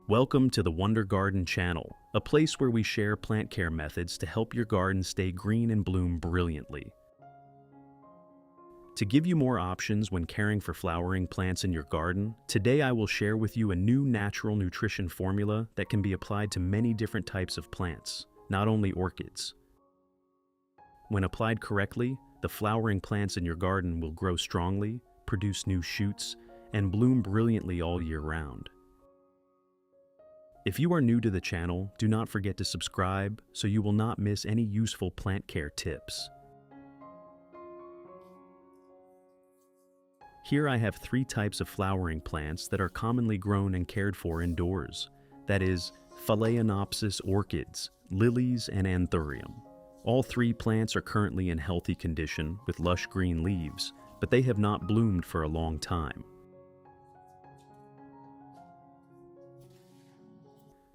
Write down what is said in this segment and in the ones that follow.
Welcome to the Wonder Garden channel, a place where we share plant care methods to help your garden stay green and bloom brilliantly. To give you more options when caring for flowering plants in your garden, today I will share with you a new natural nutrition formula that can be applied to many different types of plants, not only orchids. When applied correctly, the flowering plants in your garden will grow strongly, produce new shoots, and bloom brilliantly all year round. If you are new to the channel, do not forget to subscribe so you will not miss any useful plant care tips. Here I have 3 types of flowering plants that are commonly grown and cared for indoors. That is, Phalaenopsis orchids, lilies, and anthurium. All 3 plants are currently in healthy condition with lush green leaves, but they have not bloomed for a long time.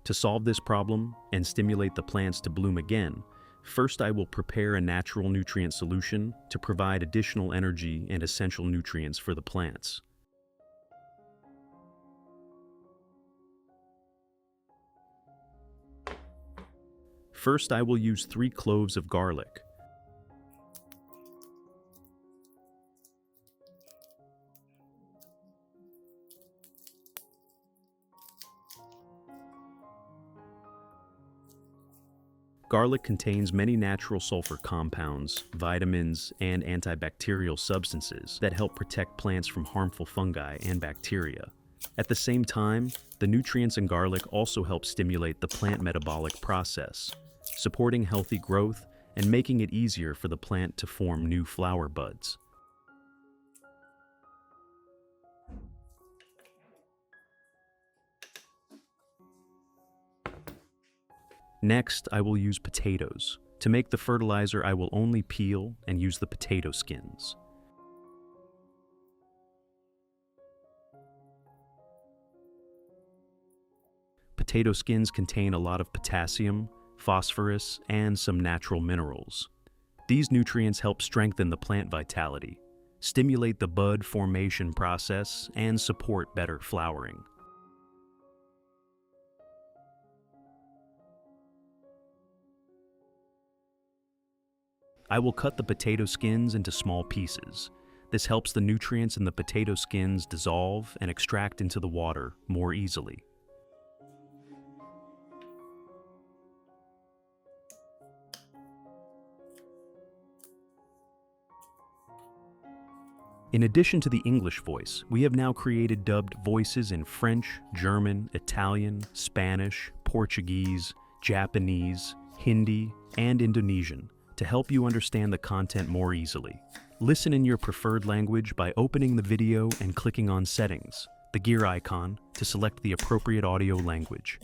To solve this problem and stimulate the plants to bloom again, first I will prepare a natural nutrient solution to provide additional energy and essential nutrients for the plants. First, I will use 3 cloves of garlic. Garlic contains many natural sulfur compounds, vitamins, and antibacterial substances that help protect plants from harmful fungi and bacteria. At the same time, the nutrients in garlic also help stimulate the plant metabolic process, supporting healthy growth and making it easier for the plant to form new flower buds. Next, I will use potatoes. To make the fertilizer, I will only peel and use the potato skins. Potato skins contain a lot of potassium, phosphorus, and some natural minerals. These nutrients help strengthen the plant vitality, stimulate the bud formation process, and support better flowering. I will cut the potato skins into small pieces. This helps the nutrients in the potato skins dissolve and extract into the water more easily. In addition to the English voice, we have now created dubbed voices in French, German, Italian, Spanish, Portuguese, Japanese, Hindi, and Indonesian, to help you understand the content more easily. Listen in your preferred language by opening the video and clicking on Settings, the gear icon, to select the appropriate audio language.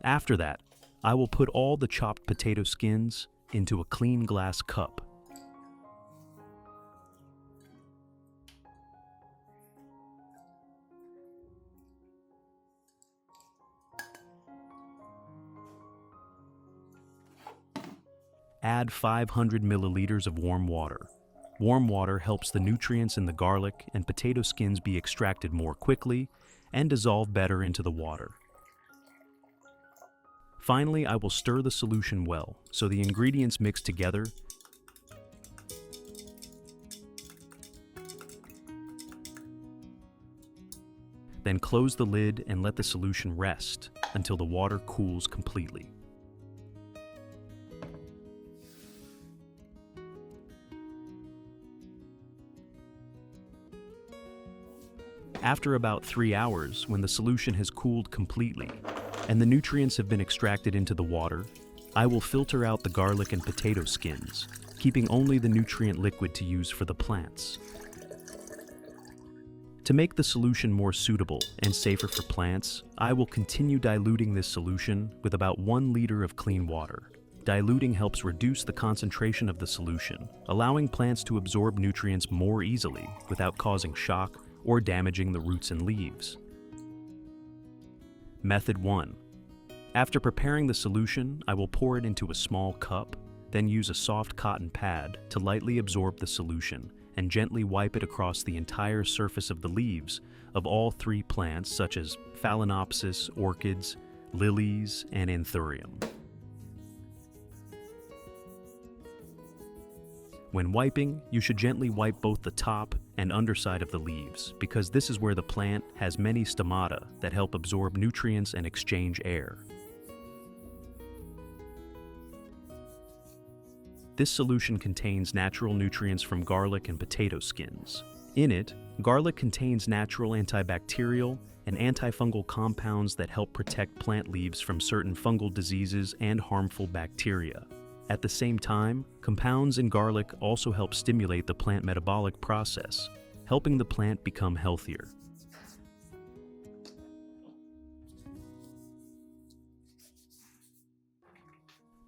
After that, I will put all the chopped potato skins into a clean glass cup. Add 500 milliliters of warm water. Warm water helps the nutrients in the garlic and potato skins be extracted more quickly and dissolve better into the water. Finally, I will stir the solution well so the ingredients mix together. Then close the lid and let the solution rest until the water cools completely. After about 3 hours, when the solution has cooled completely and the nutrients have been extracted into the water, I will filter out the garlic and potato skins, keeping only the nutrient liquid to use for the plants. To make the solution more suitable and safer for plants, I will continue diluting this solution with about 1 liter of clean water. Diluting helps reduce the concentration of the solution, allowing plants to absorb nutrients more easily without causing shock or damaging the roots and leaves. Method 1. After preparing the solution, I will pour it into a small cup, Then use a soft cotton pad to lightly absorb the solution and gently wipe it across the entire surface of the leaves of all 3 plants such as Phalaenopsis, orchids, lilies, and anthurium. When wiping, you should gently wipe both the top and underside of the leaves because this is where the plant has many stomata that help absorb nutrients and exchange air. This solution contains natural nutrients from garlic and potato skins. In it, garlic contains natural antibacterial and antifungal compounds that help protect plant leaves from certain fungal diseases and harmful bacteria. At the same time, compounds in garlic also help stimulate the plant metabolic process, helping the plant become healthier.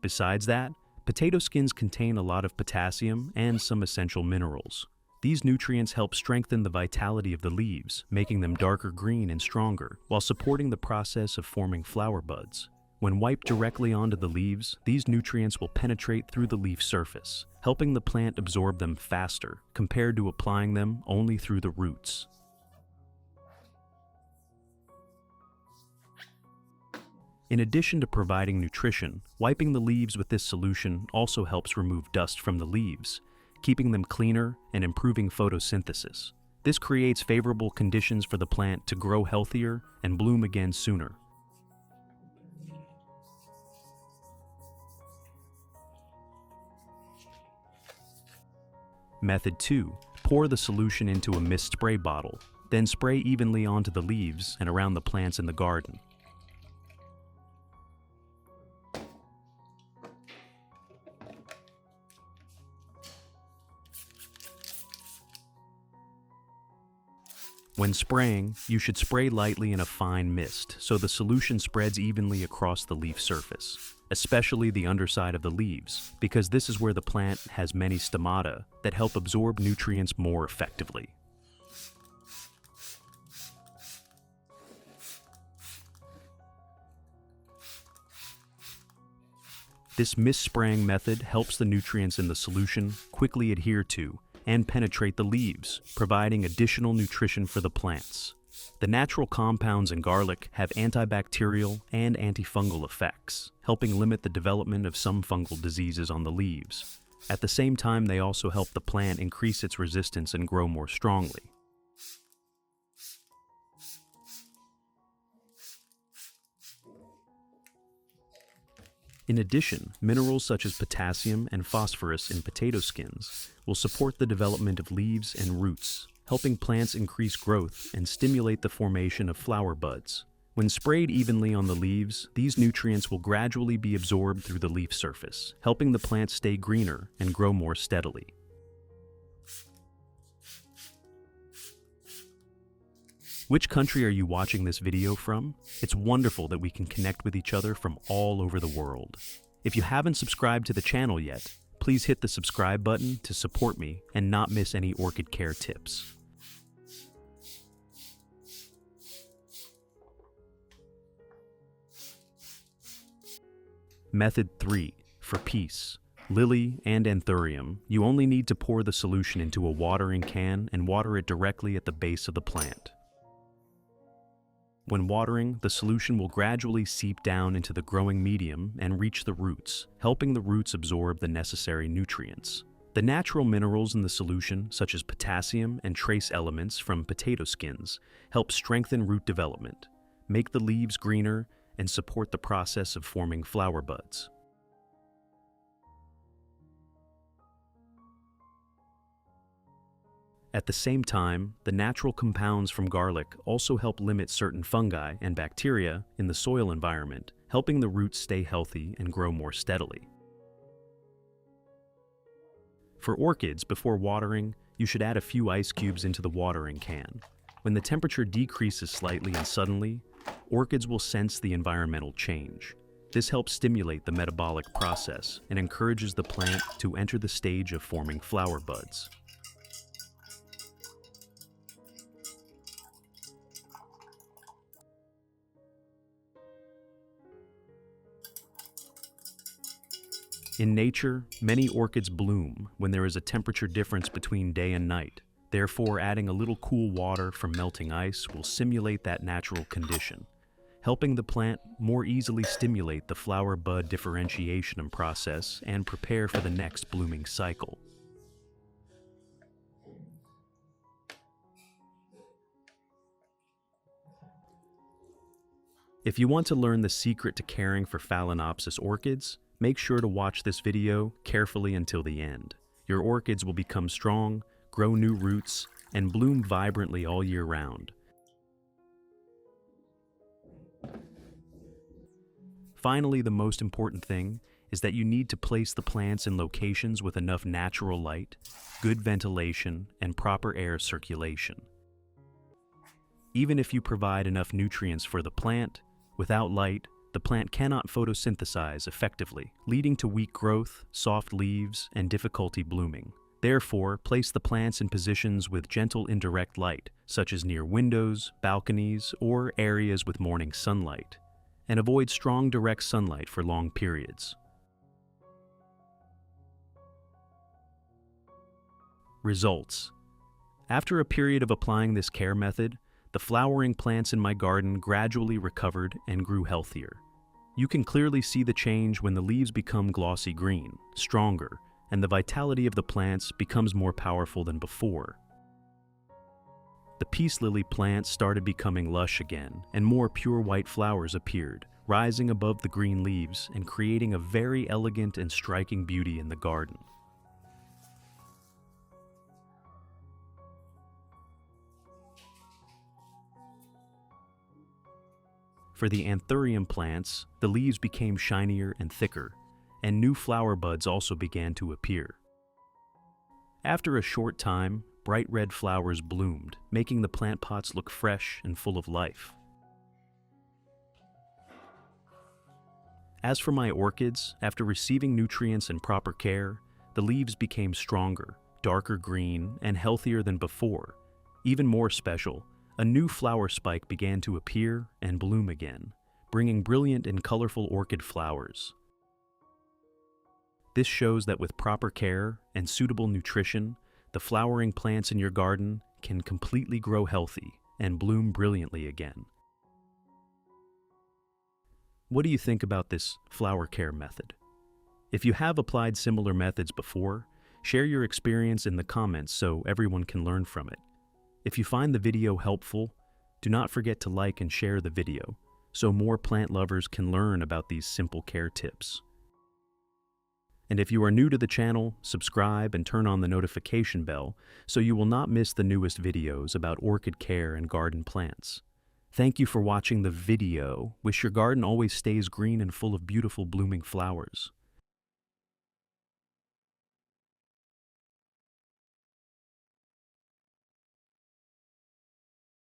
Besides that, potato skins contain a lot of potassium and some essential minerals. These nutrients help strengthen the vitality of the leaves, making them darker green and stronger, while supporting the process of forming flower buds. When wiped directly onto the leaves, these nutrients will penetrate through the leaf surface, helping the plant absorb them faster compared to applying them only through the roots. In addition to providing nutrition, wiping the leaves with this solution also helps remove dust from the leaves, keeping them cleaner and improving photosynthesis. This creates favorable conditions for the plant to grow healthier and bloom again sooner. Method 2. Pour the solution into a mist spray bottle, then spray evenly onto the leaves and around the plants in the garden. When spraying, you should spray lightly in a fine mist so the solution spreads evenly across the leaf surface, especially the underside of the leaves, because this is where the plant has many stomata that help absorb nutrients more effectively. This mist spraying method helps the nutrients in the solution quickly adhere to and penetrate the leaves, providing additional nutrition for the plants. The natural compounds in garlic have antibacterial and antifungal effects, helping limit the development of some fungal diseases on the leaves. At the same time, they also help the plant increase its resistance and grow more strongly. In addition, minerals such as potassium and phosphorus in potato skins will support the development of leaves and roots, helping plants increase growth and stimulate the formation of flower buds. When sprayed evenly on the leaves, these nutrients will gradually be absorbed through the leaf surface, helping the plant stay greener and grow more steadily. Which country are you watching this video from? It's wonderful that we can connect with each other from all over the world. If you haven't subscribed to the channel yet, please hit the subscribe button to support me and not miss any orchid care tips. Method 3. For peace. Lily and anthurium, you only need to pour the solution into a watering can and water it directly at the base of the plant. When watering, the solution will gradually seep down into the growing medium and reach the roots, helping the roots absorb the necessary nutrients. The natural minerals in the solution, such as potassium and trace elements from potato skins, help strengthen root development, make the leaves greener, and support the process of forming flower buds. At the same time, the natural compounds from garlic also help limit certain fungi and bacteria in the soil environment, helping the roots stay healthy and grow more steadily. For orchids, before watering, you should add a few ice cubes into the watering can. When the temperature decreases slightly and suddenly, orchids will sense the environmental change. This helps stimulate the metabolic process and encourages the plant to enter the stage of forming flower buds. In nature, many orchids bloom when there is a temperature difference between day and night. Therefore, adding a little cool water from melting ice will simulate that natural condition, helping the plant more easily stimulate the flower-bud differentiation process and prepare for the next blooming cycle. If you want to learn the secret to caring for Phalaenopsis orchids, make sure to watch this video carefully until the end. Your orchids will become strong, grow new roots, and bloom vibrantly all year round. Finally, the most important thing is that you need to place the plants in locations with enough natural light, good ventilation, and proper air circulation. Even if you provide enough nutrients for the plant, without light, the plant cannot photosynthesize effectively, leading to weak growth, soft leaves, and difficulty blooming. Therefore, place the plants in positions with gentle indirect light, such as near windows, balconies, or areas with morning sunlight, and avoid strong direct sunlight for long periods. Results. After a period of applying this care method, the flowering plants in my garden gradually recovered and grew healthier. You can clearly see the change when the leaves become glossy green, stronger, and the vitality of the plants becomes more powerful than before. The peace lily plants started becoming lush again, and more pure white flowers appeared, rising above the green leaves and creating a very elegant and striking beauty in the garden. For the anthurium plants, the leaves became shinier and thicker, and new flower buds also began to appear. After a short time, bright red flowers bloomed, making the plant pots look fresh and full of life. As for my orchids, after receiving nutrients and proper care, the leaves became stronger, darker green, and healthier than before. Even more special, a new flower spike began to appear and bloom again, bringing brilliant and colorful orchid flowers. This shows that with proper care and suitable nutrition, the flowering plants in your garden can completely grow healthy and bloom brilliantly again. What do you think about this flower care method? If you have applied similar methods before, share your experience in the comments so everyone can learn from it. If you find the video helpful, do not forget to like and share the video so more plant lovers can learn about these simple care tips. And if you are new to the channel, subscribe and turn on the notification bell so you will not miss the newest videos about orchid care and garden plants. Thank you for watching the video. Wish your garden always stays green and full of beautiful blooming flowers.